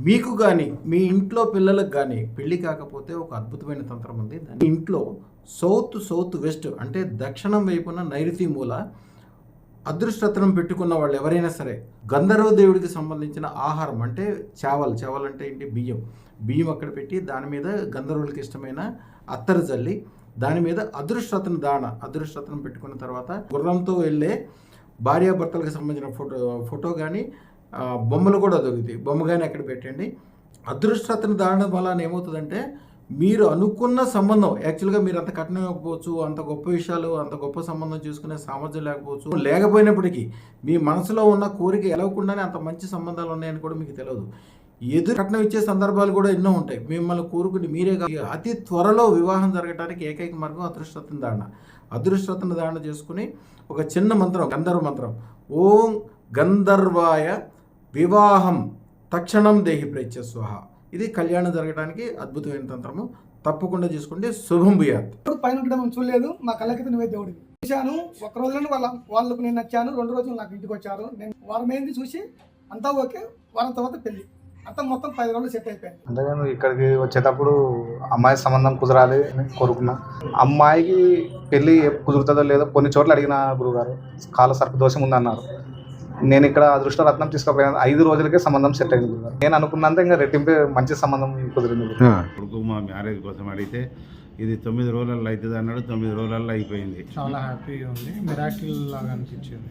మీకు కానీ మీ ఇంట్లో పిల్లలకు కానీ పెళ్లి కాకపోతే ఒక అద్భుతమైన తంత్రం ఉంది. దాని ఇంట్లో సౌత్ వెస్ట్ అంటే దక్షిణం వైపున నైరుతి మూల అదృష్టరత్నం పెట్టుకున్న వాళ్ళు ఎవరైనా సరే గంధర్వ దేవుడికి సంబంధించిన ఆహారం అంటే చావల్ అంటే ఏంటి బియ్యం అక్కడ పెట్టి దాని మీద గంధర్వులకి ఇష్టమైన అత్తరు జల్లి దాని మీద అదృష్టరత్నం పెట్టుకున్న తర్వాత గుర్రంతో వెళ్ళే భార్యాభర్తలకు సంబంధించిన ఫోటో కానీ బొమ్మలు కూడా దొరుకుతాయి. బొమ్మ కానీ అక్కడ పెట్టండి. అదృష్టరత్న దాని వలన ఏమవుతుందంటే మీరు అనుకున్న సంబంధం యాక్చువల్గా మీరు అంత కట్నం ఇవ్వకపోవచ్చు, అంత గొప్ప విషయాలు అంత గొప్ప సంబంధం చూసుకునే సామర్థ్యం లేకపోయినప్పటికీ మీ మనసులో ఉన్న కోరిక ఎలవకుండానే అంత మంచి సంబంధాలు ఉన్నాయని కూడా మీకు తెలియదు. ఎదురు కట్నం ఇచ్చే సందర్భాలు కూడా ఎన్నో ఉంటాయి. మిమ్మల్ని కోరుకుని మీరే అతి త్వరలో వివాహం జరగడానికి ఏకైక మార్గం అదృష్టరత్న ధారణ చేసుకుని ఒక చిన్న మంత్రం, గంధర్వ మంత్రం, ఓం గంధర్వాయ వివాహం తక్షణం దేహి ప్రేత్య స్వహ. ఇది కళ్యాణం జరగడానికి అద్భుతమైన తంత్రము. తప్పకుండా చేసుకుంటే శుభం భూయాత్. పైన ఉండడం చూడలేదు, మా కళ్ళకి నువ్వే దేవుడివి చూశాను. ఒక రోజులను వాళ్ళకు నేను నచ్చాను, 2 రోజులు నాకు ఇంటికి వచ్చారు. నేను వారం ఏంది చూసి అంతా ఓకే, వారం తర్వాత పెళ్లి అంతా మొత్తం 10 రోజులు సెట్ అయిపోయింది. అంతేగాని ఇక్కడికి వచ్చేటప్పుడు అమ్మాయి సంబంధం కుదరాలి అని కోరుకున్నా. అమ్మాయికి పెళ్లి కుదురుతుందో లేదో కొన్ని చోట్ల అడిగిన గురువుగారు కాల సర్ప దోషం ఉందన్నారు. నేను ఇక్కడ అదృష్టరత్నం తీసుకుపోయాను, 5 రోజులకే సంబంధం సెట్ అయింది గురుగారు. నేను అనుకున్నంత ఇంకా రెట్టింపు మంచి సంబంధం కుదిరింది. కొడుకు మా మ్యారేజ్ కోసం అడిగితే ఇది 9 రోజులలో అవుతుంది అన్నాడు. 9 రోజులలో అయిపోయింది. చాలా హ్యాపీగా ఉంది, మిరాకిల్ లాగా అనిపించింది.